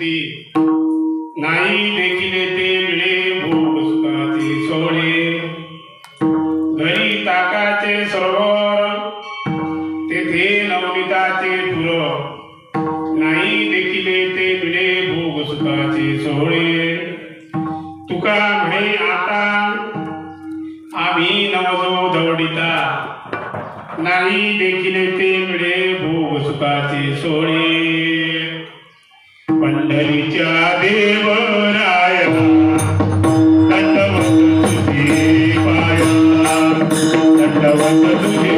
स्तुती नाही देखील ते मिळे भोग सुखाचे सोहळे घरी ताकाचे सरोवर तेथे नवनीताचे पुर नाही देखील ते मिळे भोग सुखाचे सोहळे तुका म्हणे आता आम्ही नवजो दवडिता नाही देखील ते मिळे भोग सुखाचे सोहळे पंढरीच्या देवराया दंडवत तुझे पाया दंडवत तुझे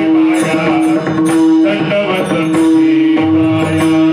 पाया दंडवत तुझे पाया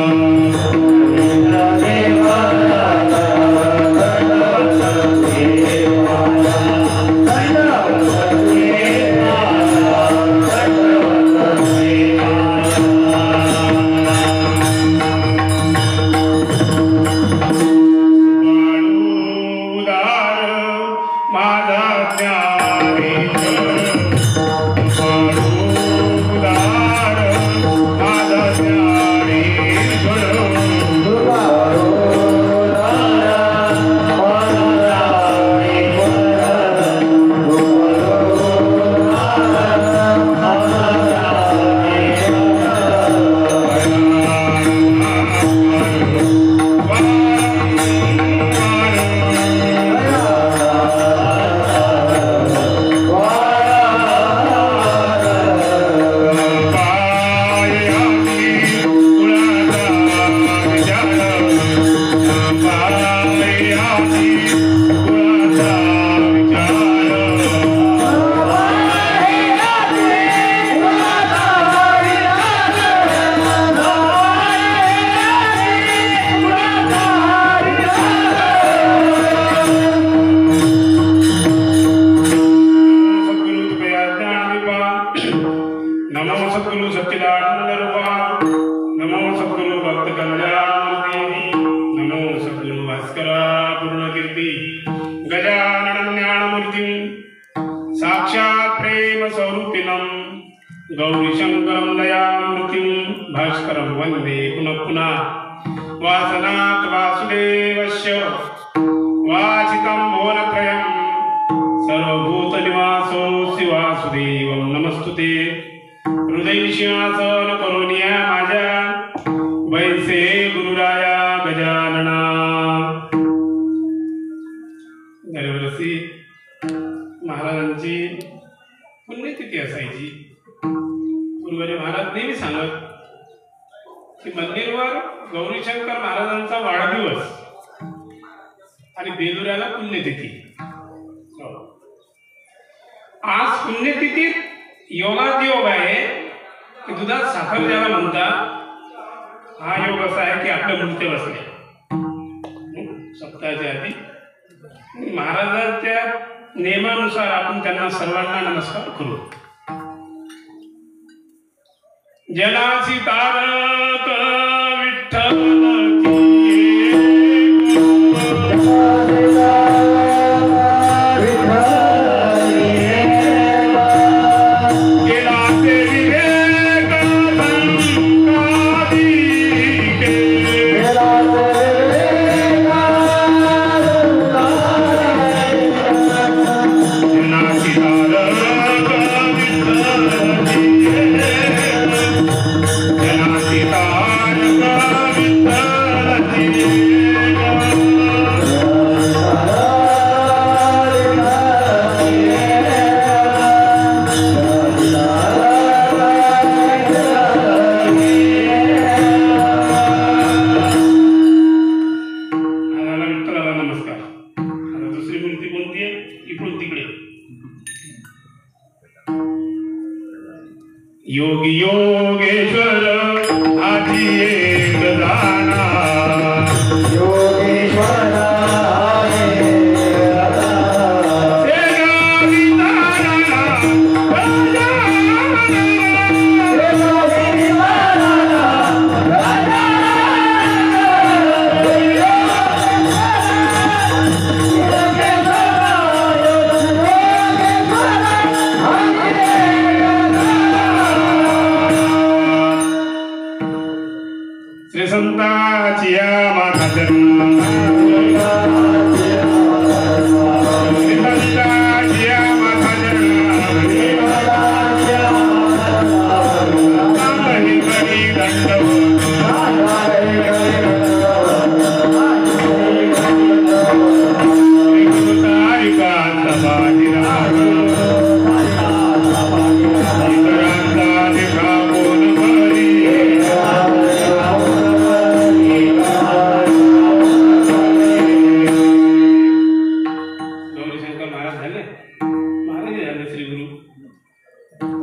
श्री गुरु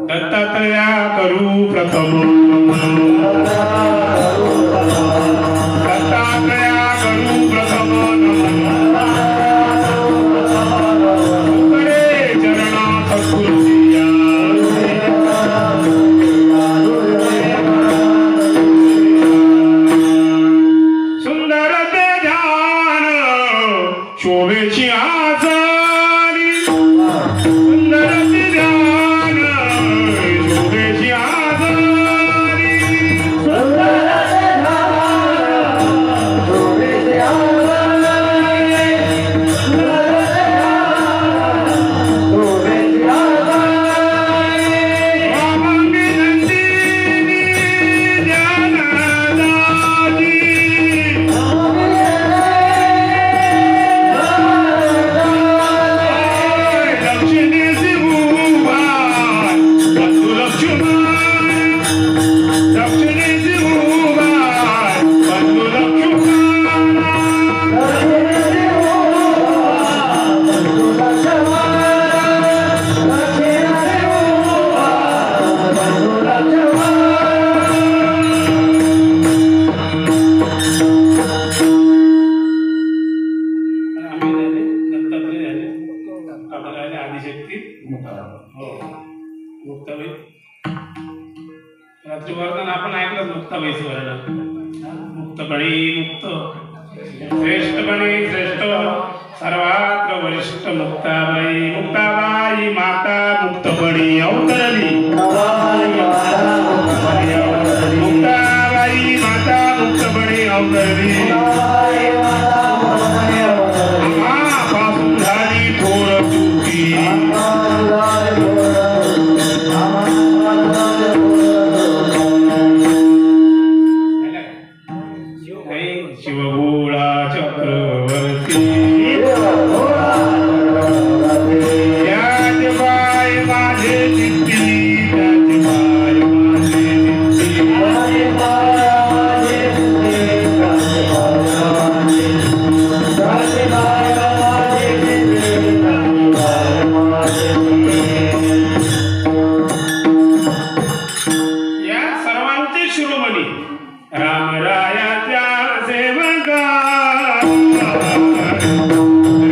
दत्तात्रया करू प्रथम दत्तात्रया करू प्रथम करे चरणा सत्कृतिया सुंदर ते ध्यान शोभेची आचारी सुंदर ते ध्यान शोभेची आचारी वामंगी नंदिनी ज्ञानदाती दक्षिणेसी भूभार बंधू लक्ष्मण दक्षिणेसी भूभार बंधू लक्ष्मण आम्ही दत्तात्रय झाले आपल्याला आले आदिशक्ती हो मुक्ताबाई रात्री वर्णन आपण ऐकलं मुक्ताबाईचं वर्णन मुक्तपणी मुक्त श्रेष्ठपणी श्रेष्ठ सर्वात्र वरिष्ठ मुक्ताबाई मुक्ताबाई माता मुक्तपणी अवतरली मुक्ताबाई माता मुक्तपणी अवतरली पासून झाली थोर चुकी शिवभोळा चक्रवर्ती त्याच बाय माझे चित्ती त्याच बाय माझे या सर्वांचे शिरोमणी रामरायाच्या सेवका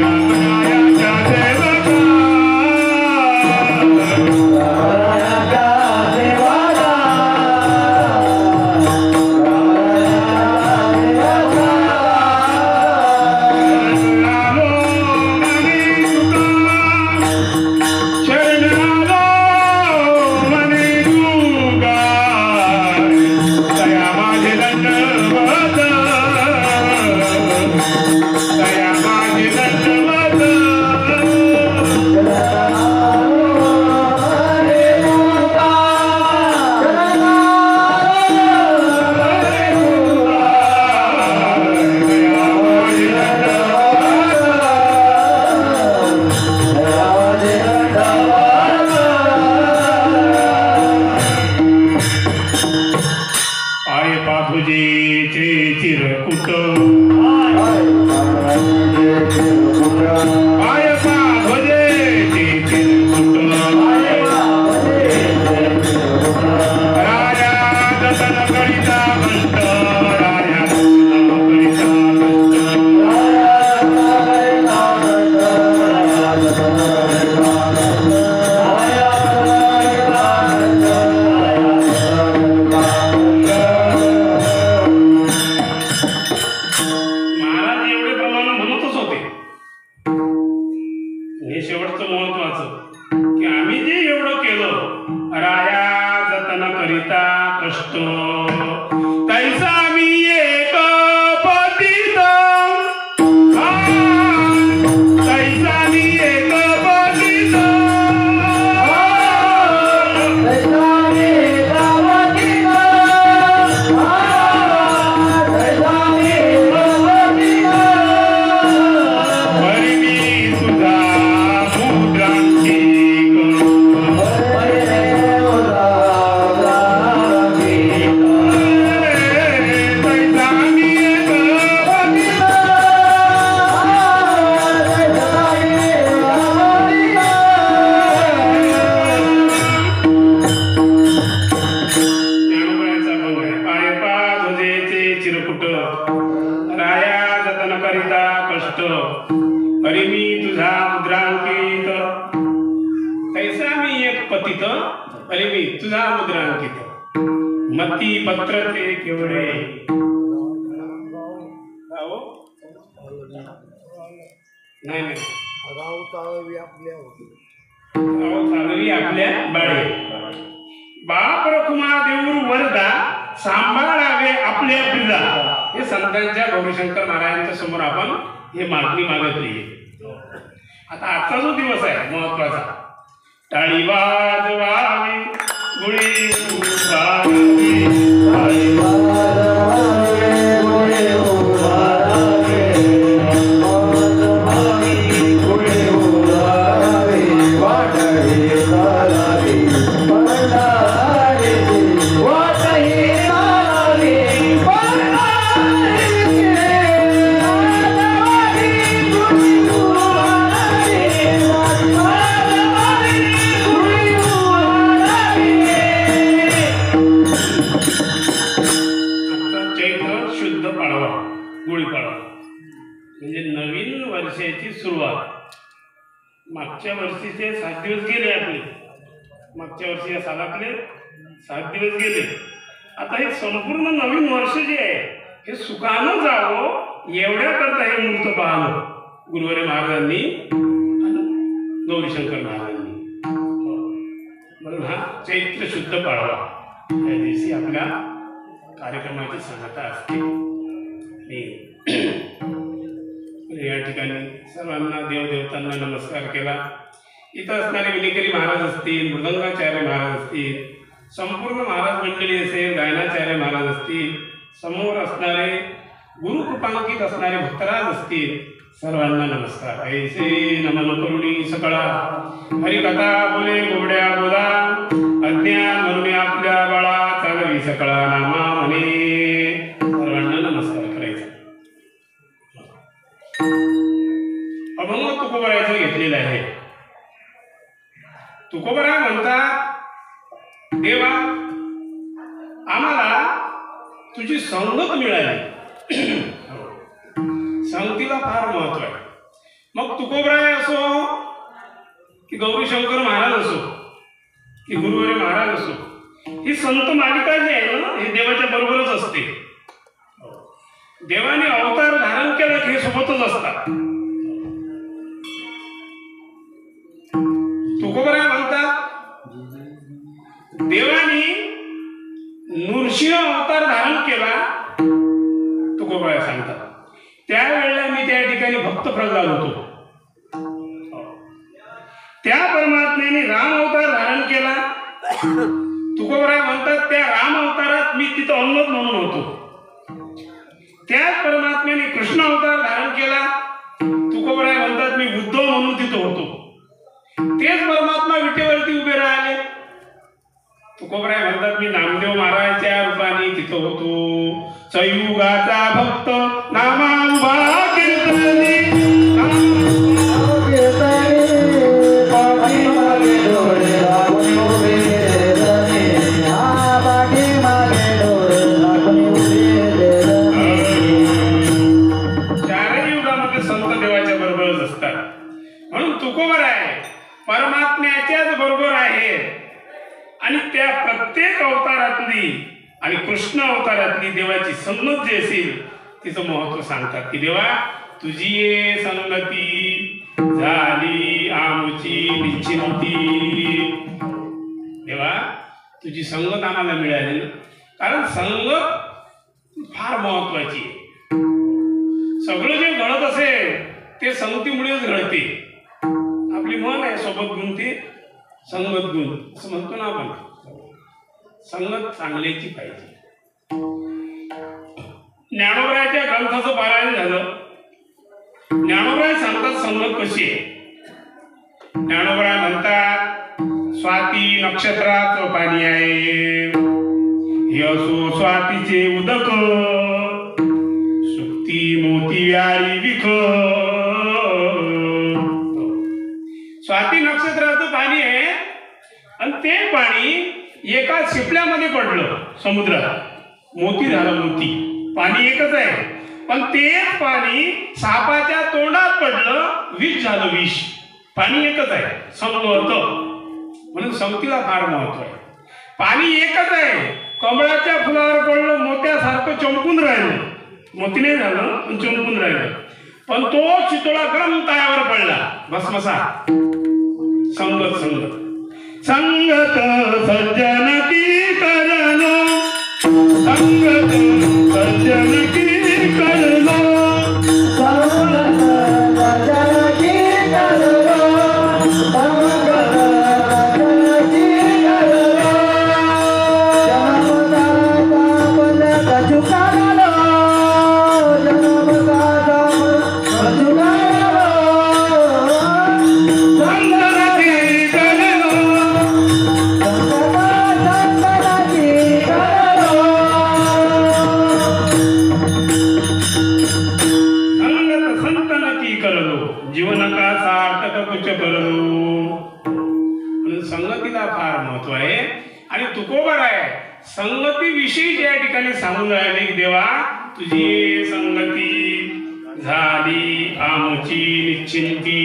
रामरायाच्या सेवका शरणालो मनी तुका शरणालो पतित अरे मी तुझा मुद्रांकित मती पत्र ते केवढे नाही नाही राव चालवी आपल्या बाळे बाप रखुमा देऊर वरदा सांभाळावे आपल्या पिल्ला. हे संतांच्या गौरीशंकर महाराजांच्या समोर आपण हे मागणी मागितली. आता आजचा जो दिवस आहे महत्वाचा, टाळी वाजवावी गुढी उभारावी, टाळी वाजवावी गुढी उभारावी, गुढी उभारावी, वाटाही चालावी, पंढारी वाटाही चालावी, म्हणजे नवीन वर्षाची सुरुवात. मागच्या वर्षीचे 7 दिवस गेले आपले, मागच्या वर्षी या सालातले 7 दिवस गेले. आता हे संपूर्ण नवीन वर्ष जे आहे हे सुखानं जावं एवढ्याकरता हे मूर्त पाहणं गुरुवारी महाराजांनी गौरीशंकर महाराजांनी. म्हणून हा चैत्र शुद्ध पाडवा या दिवशी आपल्या कार्यक्रमाची सांगता असते. या ठिकाणी सर्वांना देवदेवतांना नमस्कार केला. इथं असणारे विनेकरी महाराज असतील, मृदंगाचार्य महाराज असतील, संपूर्ण महाराज मंडळी असेल, गायनाचार्य महाराज असतील, समोर असणारे गुरुकृपांकित असणारे भक्तराज असतील, सर्वांना नमस्कार. ऐसे नमन करुणी सकळा हरिकथा बोले गोड्या बोला, अज्ञान म्हणून आपल्या बाळा चालवी सकळा नामा म्हणे. सर्वांना नमस्कार करायचा. अभंग तुकोबरायचं घेतलेलं आहे. तुकोबराय म्हणतात, देवा आम्हाला तुझी संगत मिळाली. संगतीला फार महत्व आहे. मग तुकोबराय असो की गौरीशंकर महाराज असो की गुरुवारी महाराज असो, ही संत मालिका जी आहे ना हे देवाच्या बरोबरच असते. देवाने अवतार धारण केला की हे सोबतच असतात. तुकोबराय म्हणतात, देवाने नृसिंह अवतार धारण केला. तुकोबराय सांगतात, त्यावेळेला मी त्या ठिकाणी भक्त प्रल्हाद होतो. त्या परमात्म्याने राम अवतार धारण केला. तुकोबराय म्हणतात, त्या राम अवतारात मी तिथं अंगद म्हणून होतो. त्याच परमात्म्याने कृष्ण अवतार धारण केला. तुकोबराय म्हणतात, मी उद्धव म्हणून तिथं होतो. तेच परमात्मा विटेवरती उभे राहिले. तुकोबराय म्हणतात, मी नामदेव महाराजच्या रूपाने तिथं होतो. सयुगाचा भक्त नामा उभा कीर्तनी, चारही युगामध्ये संत देवाच्या बरोबरच असतात. म्हणून तुकोबराय परमात्म्याच्याच बरोबर आहे. आणि त्या प्रत्येक अवतारातली आणि कृष्ण अवतारातली देवाची संगत जी असेल तिचं महत्व सांगतात की देवा तुझी ये संगती झाली आमची निश्चिंती. देवा तुझी संगत आम्हाला मिळाली. कारण संगत फार महत्वाची आहे. सगळं जे घडत असेल ते संगतीमुळेच घडते. आपली मन आहे सोबत गुण ते संगत गुण असं म्हणतो ना आपण. संगत चांगल्याची पाहिजे. ज्ञानोबरायच्या ग्रंथाचं पारायण झालं. ज्ञानोबराय सांगतात संगत कशी आहे. ज्ञानोबराय म्हणतात, स्वाती नक्षत्राचं पाणी आहे, यसो स्वातीचे उदक, सुक्ती मोती व्याळी विख. स्वाती नक्षत्राचं पाणी आहे आणि ते पाणी एका शिपल्यामध्ये पडलं समुद्रात, मोती झाला मोती. पाणी एकच आहे पण तेच पाणी सापाच्या तोंडात पडलं, विष झालं विष. पाणी एकच आहे संगत. म्हणून संगतीला फार महत्व आहे. पाणी एकच आहे, कमळाच्या फुलावर पडलं मोत्यासारखं चमकून राहिलं, मोती नाही झालं पण चमकून राहिलं. पण तो चितोळा गरम तळ्यावर पडला भस्मसा. संगत संगत संगत सज्जन की करनो, संगत सज्जन की करनो, संगत सज्जन की करनो, संगत सज्जन की करनो, जन्म दाता पद कछुकालो, जन्म दाता पद कछुकालो, संगत की करनो, संगत की करनो. संगत संतन की करलो, जीवन का सार्थक कुछ करलो. म्हणून संगतीला फार महत्व आहे. आणि तुकोबर आहे संगतीविषयी या ठिकाणी सांगून राहिले की देवा तुझी संगती झाली आमची निश्चिंती.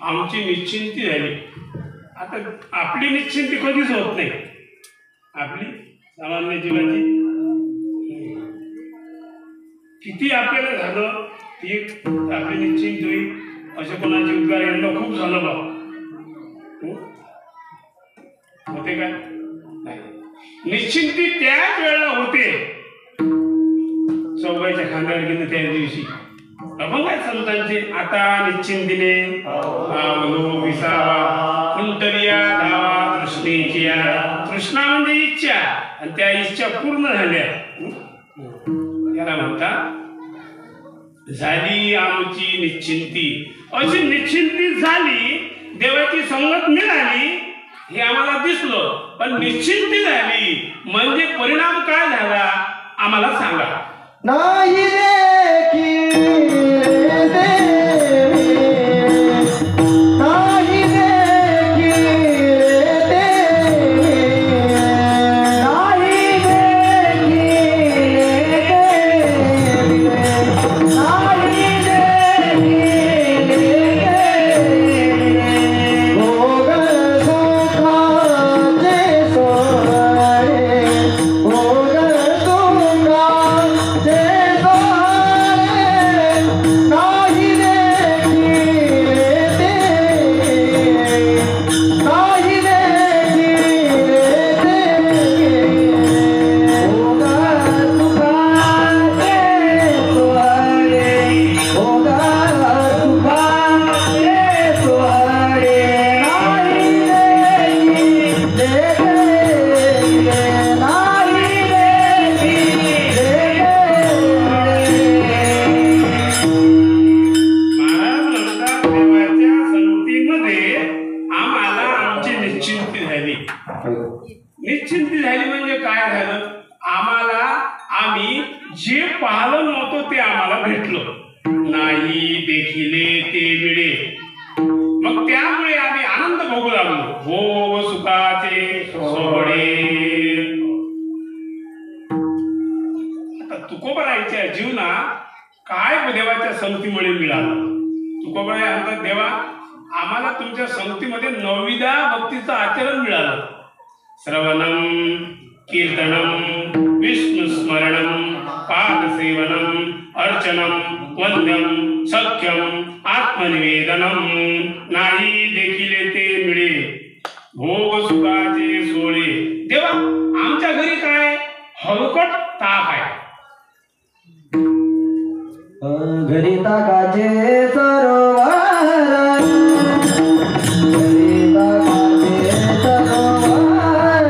आमची निश्चिंती झाली. आता आपली निश्चिंती कधीच होत नाही. आपली सामान्य जीवाची किती आपल्याला झालं ती आपली निश्चिंत होईल. असे कोणाचे उद्गार यांना खूप झालं बा होते काय नाही. निश्चिंती त्याच वेळेला होते चौघाच्या खांद्यावर गेले त्या दिवशी. अभंग आहेत संतांचे. आता निश्चिंतीने आवलो विसावा कुंटलिया धावा तृष्णेच्या. तृष्णा म्हणजे इच्छा आणि त्या इच्छा पूर्ण झाल्या. याला म्हणतात झाली आमची निश्चिंती. अशी निश्चिंती झाली, देवाची संगत मिळाली हे आम्हाला दिसलं. पण निश्चिंती झाली म्हणजे परिणाम काय झाला आम्हाला सांगा. नाही देखी रे देवी, नाही देखी रे देवी, नाही देखी रे देवी, नाही देखी रे देवी. भोगर सुखाचे सोहळे, भोगर सुखाचे निश्चिंती झाली म्हणजे काय झालं, आम्हाला आम्ही जे पाहिलं नव्हतं ते आम्हाला भेटलं नाही, देखिले ते मिळे. मग त्यामुळे आम्ही आनंद भोगू लागलो. भोग सुखाचे सोहळे. आता तुकोबरायच्या जीवनात काय देवाच्या संगतीमुळे मिळालं. तुकोबराय म्हणतात, देवा आम्हाला तुमच्या संगतीमध्ये 9विधा भक्तीचं आचरण मिळालं. श्रवणम, कीर्तनम, विष्णुस्मरणम, पादसेवनम, अर्चनम, वंद्यम, सख्यम, आत्मनिवेदनम. नाही देखिले ते मिळे. भोग सुखाचे सोळे. देवा आमच्या घरी काय हलकट ताक आहे. घरी ताकाचे सरोवर, घरी ताकाचे सरोवर,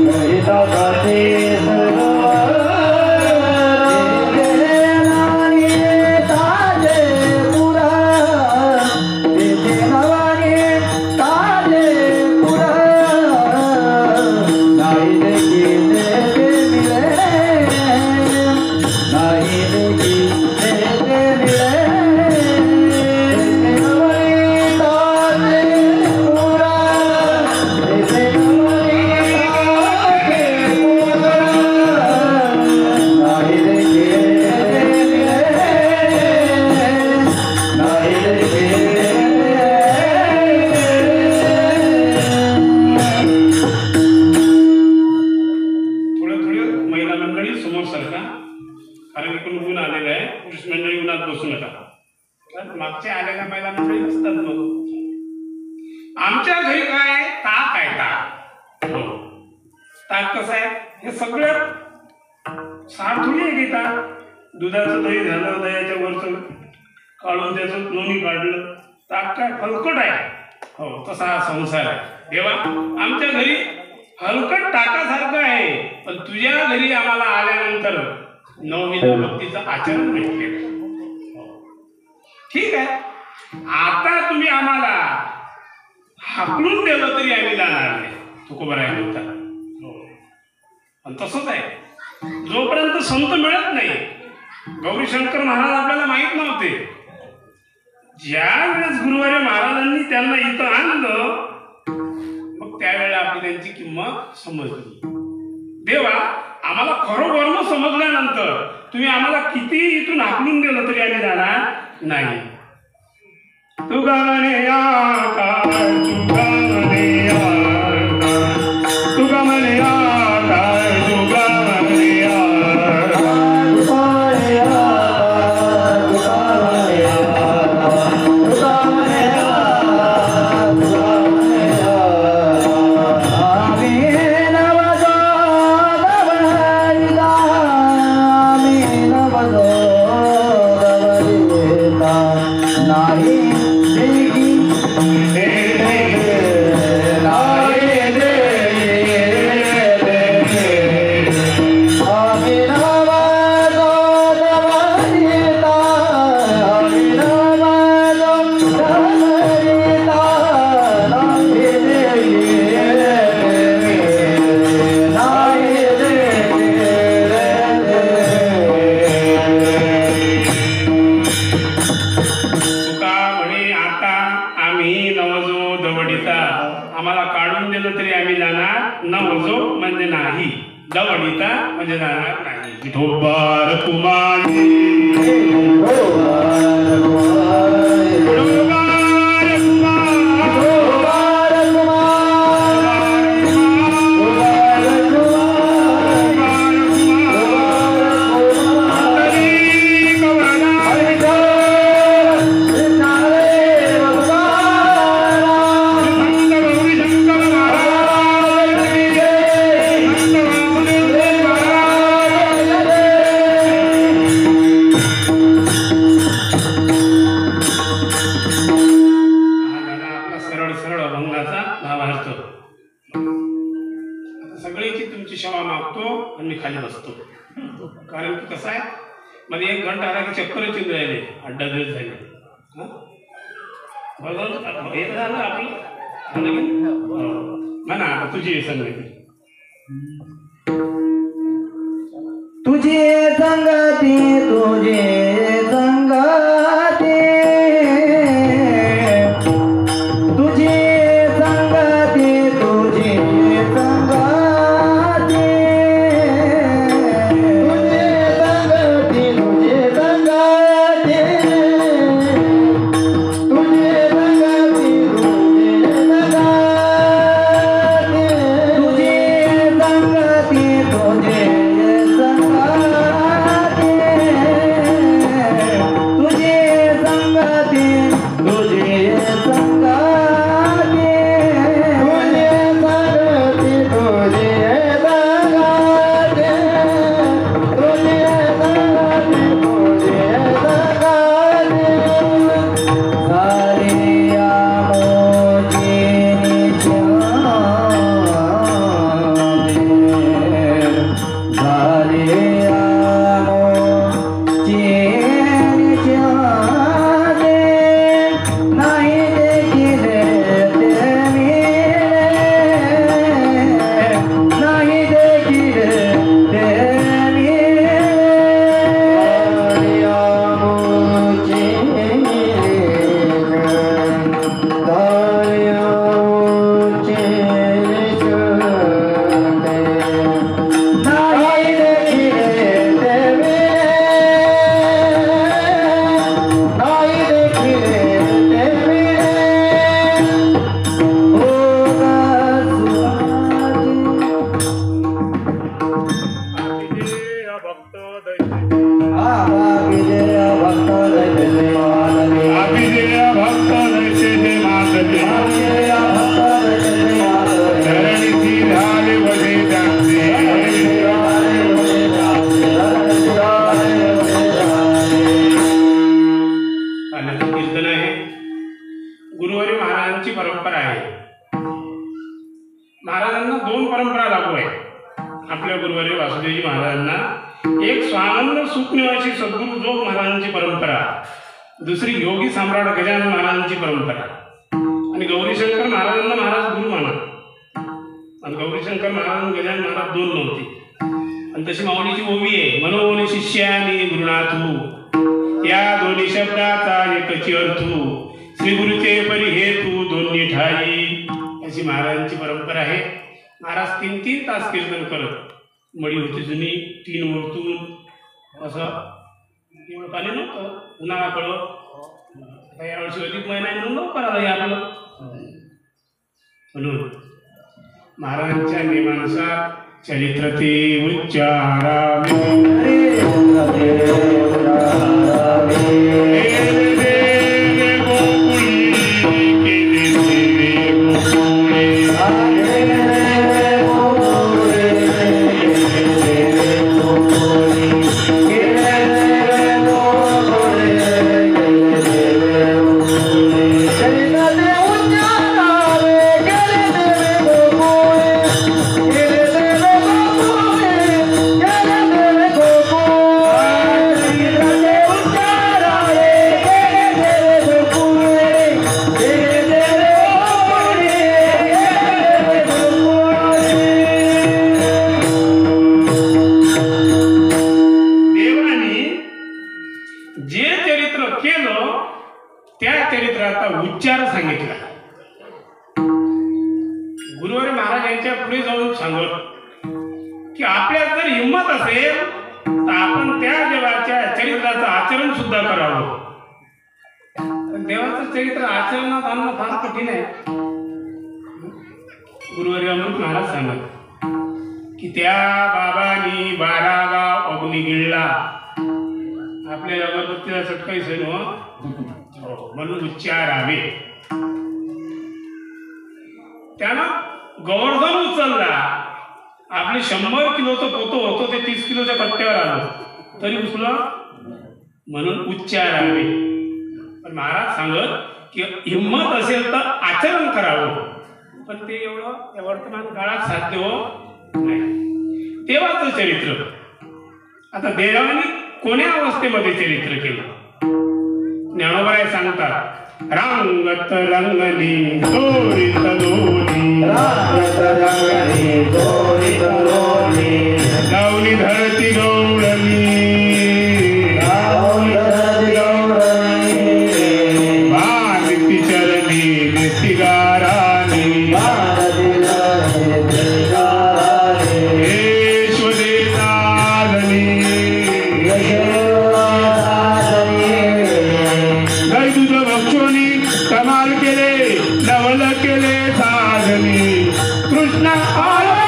घरी ताकाचे सरोवर, नारी ताजे पुरा, तेथे नवाने ताजे पुरा. नाही देखिले म्हणत बसू नका. कारण मागच्या आलेल्या महिला मंडळी नसतात मग. आमच्या घरी काय ताक आहे, ताक. हो. ताक कसं आहे, हे सगळं सार थोडी आहे की ताक. दुधाचं दही झालं, दह्याच्या वरचं काढून त्याचं लोणी काढलं. ताक काय हलकट आहे. हो, तसा हा संसार आहे. देवा, आमच्या घरी हलकट ताकासारखं आहे, पण तुझ्या घरी आम्हाला आल्यानंतर नववीला भक्तीचं आचरण भेटले. ठीक आहे, आता तुम्ही आम्हाला हाकलून दिलं तरी आम्ही जाणार नाही. तुकोबाराय म्हणतात. पण तसंच आहे, जोपर्यंत संत मिळत नाही. गौरी शंकर महाराज आपल्याला माहित नव्हते. ज्या वेळेस गुरुवारी महाराजांनी त्यांना इथं आणलं, मग त्यावेळेला आपली त्यांची किंमत समजली. देवा, आम्हाला खरोखर समजल्यानंतर तुम्ही आम्हाला किती इथून हाकलून दिलं तरी आम्ही जाणार नाही. तुका म्हणे या काय, तुका म्हणे या काय, तुका म्हणे या काय, तुका म्हणे या आम्हाला काढून दिलं तरी आम्ही जाणार नवजो म्हणजे नाही, दवडिता म्हणजे जाणार नाही. विठोबार कुमारी सगळ्याची तुमची क्षमा मागतो आणि मी खाली बसतो. कारण की कसं आहे, मध्ये 1 घंटा आला की चक्कर चिंद राहिले, अड्डा दिवस झाले. हे झालं आपलं म्हणा. आता तुझी संगती, तुझी संगती, तुझी संगती, तुझी संगती, तुझी संगती, तुझी आपल्या गुरुवारी वासुदेवजी महाराजांना एक स्वानंद सुखनिवासी सद्गुरू जोग महाराजांची परंपरा, दुसरी योगी सम्राट गजानन महाराजांची परंपरा आणि गौरीशंकर महाराजांना महाराज गुरु माना. आणि गौरीशंकर महाराज गजानन महाराज दोन नव्हते. आणि तशी माऊलीची ओवी आहे, मनोन शिष्यानी गुरुनाथू, या दोन्ही शब्दाचा एकची अर्थू, श्री गुरुचे परी हेतू दोन्ही ठाई, अशी महाराजांची परंपरा आहे. महाराज 3-3 तास कीर्तन करत. मडी होती जुनी, 3 वरतून असं एवढं पाणी नव्हतं, उन्हाळा पडत. यावर्षी अधिक महिना म्हणून लवकर आलं आपलं. म्हणून महाराजांच्या नियमानुसार चरित्र ते उच्चारावे. उच्चार सांगितला. गुरुवारी महाराज यांच्या पुढे जाऊन सांगत की आपल्यात जर हिंमत असेल तर आपण त्या देवाच्या चरित्राचं आचरण सुद्धा करावं. देवाचं चरित्र आचरणात आणणं फार कठीण आहे. गुरुवारी अमृत महाराज सांगत की त्या बाबांनी 12 गाव अग्नी गिळला. आपल्या अगरबत्तीला चटकाई सण म्हणून उच्चारावे. त्यानं गोवर्धन उचलला. आपले 100 किलोचं पोतं होतं ते 30 किलोच्या कट्ट्यावर आलं तरी उचललं म्हणून उच्चारावे. पण महाराज सांगत की हिंमत असेल तर आचरण करावं. पण ते एवढं या वर्तमान काळात साध्य हो नाही. देवाचं चरित्र आता देवाने कोण्या अवस्थेमध्ये चरित्र केलं? ज्ञानोबराय सांगतात, रांगत रंगनी दोरीत दोरी, रांगत रंगनी दोरीत दोरी, गावली धरती गौरणी, गावली धरती गौरणी, भारती चरणी निस्तिगारानी, भारती चरणी निस्तिगारानी, ईश्वरी साधनी, कमाल केले नवल केले साधनी, कृष्ण आला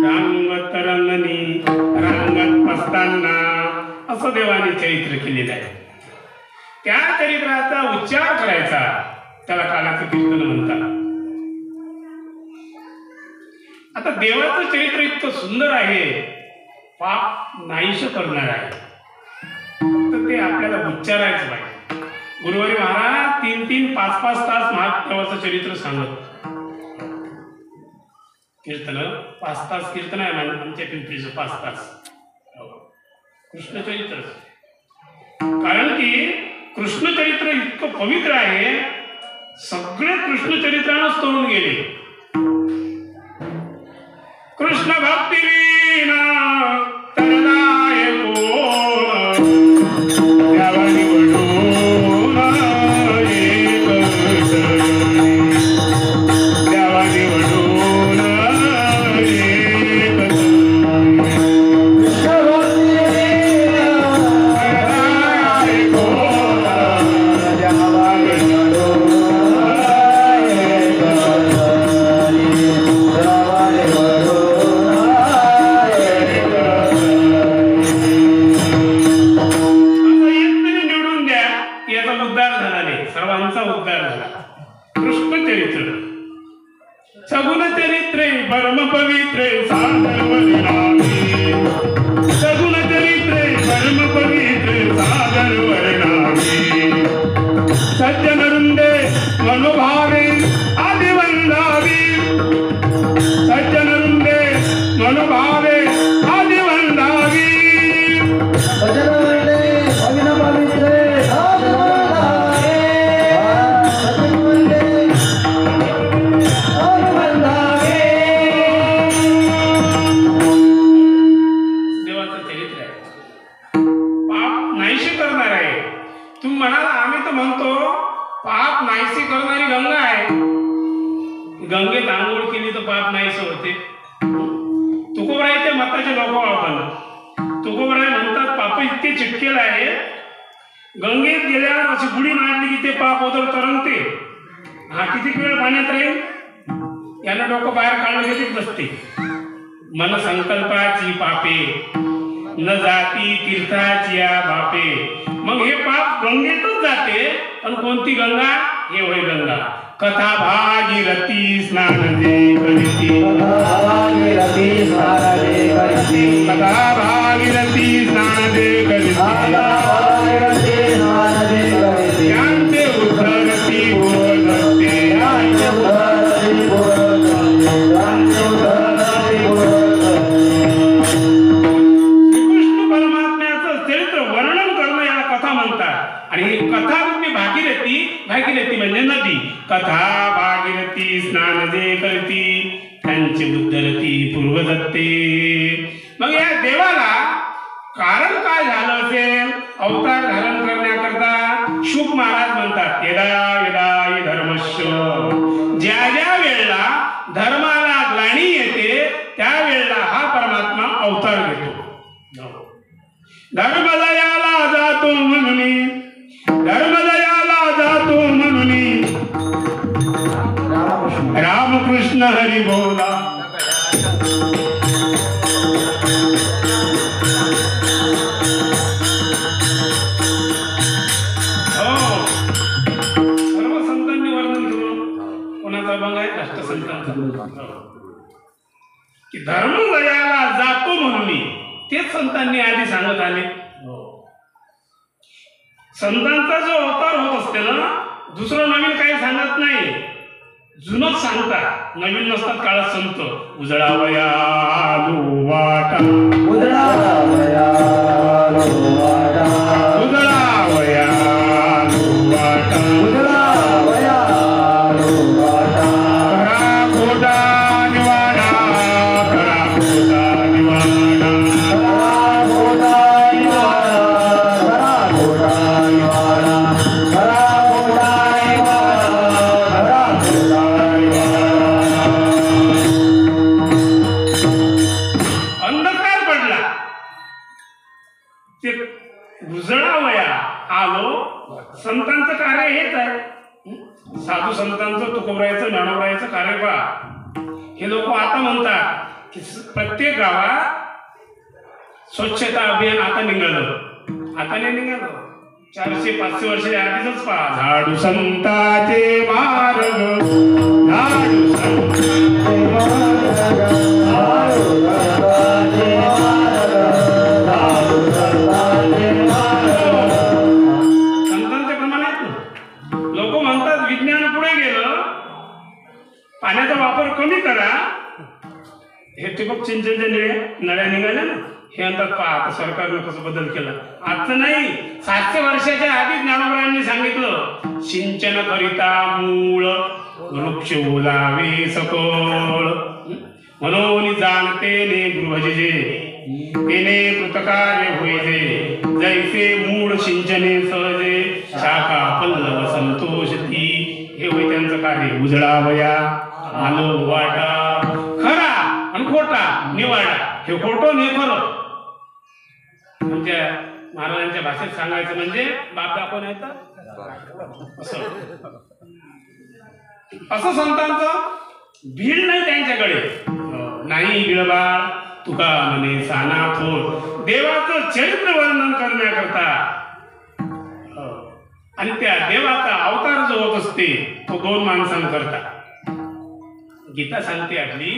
रांगत रंगनी, रांगत पसताना असं देवाने चरित्र केलेलं आहे. त्या चरित्राचा उच्चार करायचा, त्याला कालाचं कीर्तन म्हणतात. आता देवाचं चरित्र इतकं सुंदर आहे, पाप नाहीश करणार आहे, तर ते आपल्याला उच्चारायचं पाहिजे. गुरुवारी महाराज 3-3, 5-5 तास महादेवाचं चरित्र सांगत. कीर्तन 5 तास कीर्तन आहे आमच्या पिंपरीचं, 5 तास कृष्ण चरित्र. कारण की कृष्ण चरित्र इतकं पवित्र आहे, सगळे कृष्ण चरित्रानंच तोडून गेले. कृष्ण भक्ती विना तरनाय कोण, त्यावानी वडून एक शरणी, त्यावानी वडून एक सगुण चरित्रे परम पवित्रे सादर वर्णावे सगुण चरित्रे परम पवित्रे सादर वर्णावे सज्जन वृंदे मनोभावे आदि वंदावे सज्जन वृंदे मनोभावे आदि वंदावे भजन वंदे भविन पवित्रे सादर वंदावे भजन वंदे सादर वंदावे देवाचं चरित्र आहे. पाप नाहीशी करणार आहे. तुम्ही म्हणाल आम्ही तर म्हणतो पाप नाहीशी करणारी गंगा आहे. गंगेत आंघोळ केली तर पाप नाहीसे होते. तुकोबरायच्या मताचे लोक वापरतात. तुकोबराय म्हणतात पाप इतके चिटकेल आहे गंगेत गेल्यावर अशी गुढी मारली की ते पाप ओदर तरंगते. हा किती वेळ पाण्यात राहील यांना डोकं बाहेर काढलं घेतच नसते. मन संकल्पाची पापे न जाती तीर्थाची या बापे. मग हे पाप गंगेतच जाते. पण कोणती गंगा? हे होय गंगा. कथा भागीरथी स्नान जे करीती कथा भागीरथी स्नान जे करीती कथा भागीरथी स्नान जे करीती भागीरथी स्नान जे करीती यांचे उद्धरती बोलते यांचे उद्धरती बोलते यांचे उद्धरती बोलते. श्रीकृष्ण परमात्म्याचं चरित्र वर्णन करणं याला कथा म्हणतात. आणि ही कथा रूपी भागीरथी म्हणजे नदी. कथा भागीरथी स्नान जे करती त्यांचे उद्धरती पूर्व दत्ते. मग या देवाला कारण काय झालं असेल अवतार धारण करण्याकरता? शुक महाराज म्हणतात यदा यदा हि धर्मस्य. ज्या ज्या वेळेला धर्माला ग्लानी येते त्यावेळेला हा परमात्मा अवतार घेतो. धर्मदयाला जातो म्हणून धर्मदयाला जातो म्हणून रामकृष्ण हरी बोला. हो सर्व संतांनी वर्णन करून कोणाचा अभंग आहे? राष्ट्रसंतांचा. की धर्मदयाला जातो म्हणून तेच संतांनी आधी सांगत आले. संतांचा जो अवतार होत असते ना दुसरं नवीन काही सांगत नाही. जुनच सांगतात. नवीन नसतात काळात संत. उजळावयालो वाटा उजळावयालो वाटा उजळावयालो वाटा उजळावयालो वाटा खरा खोटा निवाडा खरा खोटा निवाडा खरा खोटा निवाडा खरा खोटा निवाडा खरा खोटा निवाडा खरा खोटा निवाडा. अंधकार पडला ते उजळावया आलो. संतांचं कार्य हेच आहे. साधू संतांचं तुकोबरायचं ज्ञानोबरायचं कार्य पहा. हे लोक आता म्हणतात की प्रत्येक गावात स्वच्छता अभियान आता निघालं. आता नाही निघालं. 400-500 वर्षाच्या आधीच पहा. झाडू संताचे मार्ग झाडू संताचे संतांचे प्रमाण आहेत ना. लोक म्हणतात विज्ञान पुढे गेलं पाण्याचा वापर कमी करा. हे ठिबक सिंचनच्या नळ्या निघाल्या ना हे म्हणतात पहा आता सरकारनं कसं बदल केला. आजचं नाही 700 वर्षाच्या आधी ज्ञानोबरायांनी सांगितलं सिंचन करिता मूळ वृक्ष ओलावे सकळ म्हणून जाणते ने गृहजे तेने कृतकार्य होईजे जैसे मूळ सिंचने सहजे शाखा पल्लव संतोषती. हे होय त्यांचं कार्य. उजळावया आलो वाटा खरा आणि खोटा निवाडा. हे खोटं नाही खरं. आमच्या महाराजांच्या भाषेत सांगायचं म्हणजे बाप दाखवण्याचं असं संतांचं भीड नाही त्यांच्याकडे. नाही बिळबा तुका म्हणे साना थोर देवाचं चरित्र वर्णन करण्याकरता. आणि त्या देवाचा अवतार जो होत असते तो 2 माणसांकरता. गीता सांगते आपली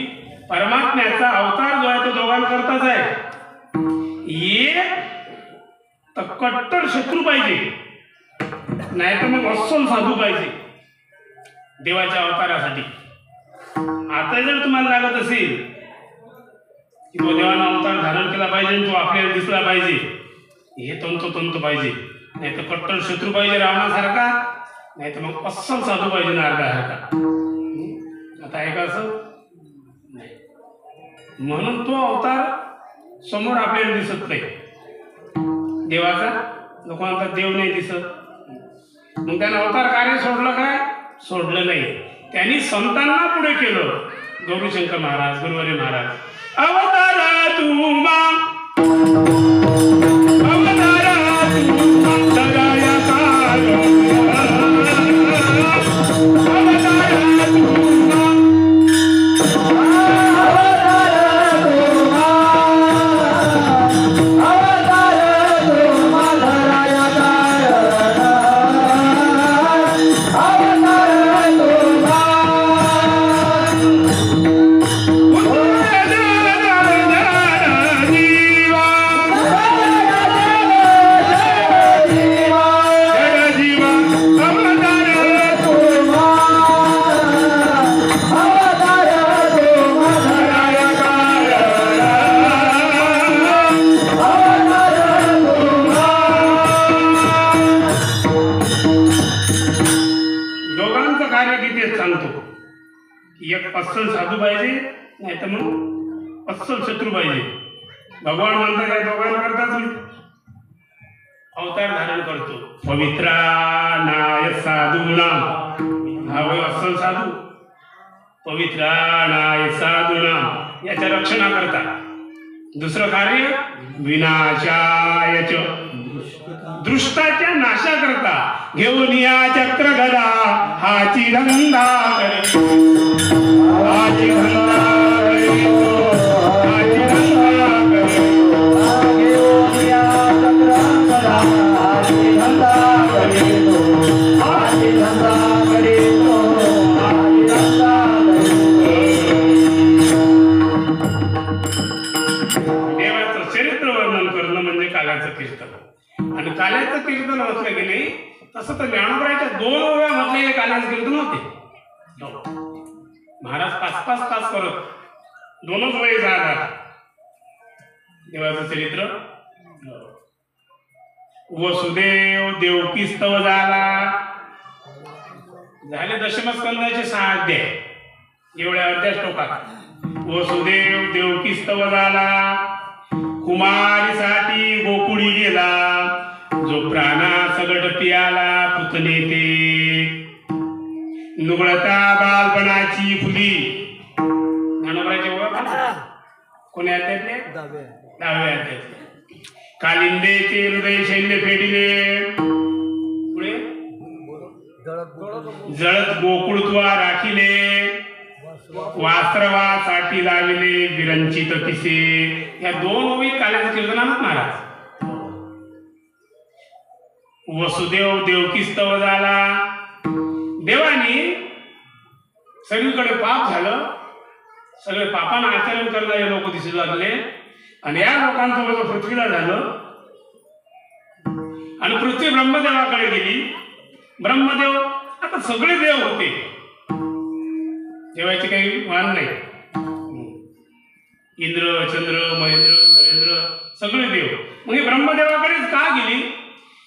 परमात्म्याचा अवतार जो आहे तो दोघांकरताच आहे. एक तर कट्टर शत्रू पाहिजे, नाही तर मग अस्सल साधू पाहिजे देवाच्या अवतारासाठी. आता जर तुम्हाला लागत असेल की तो देवानं अवतार धारण केला पाहिजे, तो आपल्याला दिसला पाहिजे, हे तंतोतंत पाहिजे, नाही तर कट्टर शत्रू पाहिजे रावणासारखा, नाही तर मग अस्सल साधू पाहिजे नारदासारखा. आता आहे का असं? नाही. म्हणून तो अवतार समोर आपल्याला दिसत नाही देवाचा. लोक म्हणतात देव नाही दिसत. मग त्यानं अवतार कार्य सोडलं काय? सोडलं नाही. त्यांनी संतांना पुढे केलं. गौरीशंकर महाराज, गुरुवारी महाराज, अवतारा तुमा अवतारा तुमा सगाया काल अवतारा तुमा एक अस्सल साधू पाहिजे, नाही तर मग अस्सल शत्रू पाहिजे. भगवान म्हणतात काय दोघांना करतात मी अवतार धारण करतो. पवित्रानाय साधूनाम, हा होय अस्सल साधू. पवित्रानाय साधूनाम याच्या रक्षणा करता. दुसरं कार्य विनाशाय च, दृष्टाच्या नाशा करता. घेऊन या चक्र गदा हाची धंदा करे, हाची धंदा करे, हाची धंदा करे. घेऊन या चक्र गदा हाची धंदा करीतो, हाची धंदा करीतो, हाची धंदा करीतो. देवाचं चरित्र वर्णन करणं म्हणजे काल्याचं कीर्तन. आणि काल्याचं कीर्तन म्हटलं की नाही, तसं तर ज्ञानोबराच्या 2 ओव्या म्हटलेले काल्याचं कीर्तन होते. महाराज 5-5 तास करत 2च वेळी जाणार देवाचं चरित्र. वसुदेव देवकी स्तव झाला, झाले दशमस्कंदाचे 6 अध्याय एवढ्या अर्ध्या श्लोकात. वसुदेव देवकी स्तव झाला, कुमारीसाठी गोकुळी गेला, जो प्राणा सगट पियाला पुतने ते. नुगळता बालपणाची फुली, ज्ञानोबराची ओळख कोणी अध्यात्ले? 10व्या अध्यात्ले. कालिंदेचे हृदय शैल्य फेडिले, पुढे जळत गोकुळत्वा राखिले, वास्त्रवासाठी लाविले विरंचित किसे. या 2 ओवी काल्याचं कीर्तनात महाराज. वसुदेव देवकी स्तव झाला, देवानी सगळीकडे पाप झालं, सगळे पापांना आचरण करणारे लोक दिसू लागले, आणि या लोकांसोबत पृथ्वीला झालं. आणि पृथ्वी ब्रह्मदेवाकडे गेली. ब्रह्मदेव आता सगळे देव होते, देवाचे काही मान नाही. इंद्र चंद्र महेंद्र नरेंद्र सगळे देव. मग ही ब्रह्मदेवाकडेच का गेली?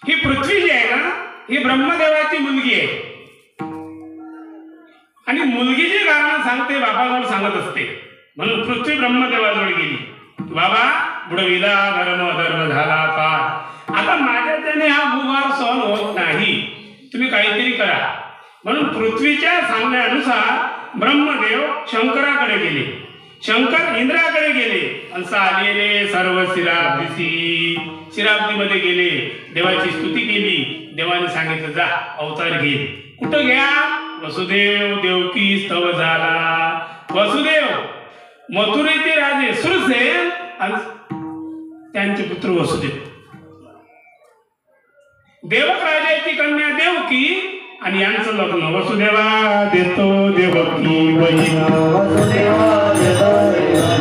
ही पृथ्वी जी आहे ना, ही ब्रह्मदेवाची मुलगी आहे. आणि मुलगीची कारण सांगते बापाजवळ सांगत असते. म्हणून पृथ्वी ब्रह्मदेवाजवळ गेली. बाबा बुडविला धर्म धर्म झाला पार, आता माझ्याच्याने हा भूभार सहन होत नाही, तुम्ही काहीतरी करा. म्हणून पृथ्वीच्या सांगण्यानुसार ब्रह्मदेव शंकराकडे गेले, शंकर इंद्राकडे गेले, आणि आलेले सर्व शिराब्दीसी शिराब्दीमध्ये गेले, देवाची स्तुती केली. देवाने सांगितलं जा अवतार घे. कुठं घ्या? वसुदेव देवकी स्तव झाला. वसुदेव मथुरेचे राजे सुरसेन आणि त्यांचे पुत्र वसुदेव, देवक राजाची कन्या देवकी आणि यांचं लग्न वसुदेवा देतो देवकी बहीण वसुदेवा देतो देवकी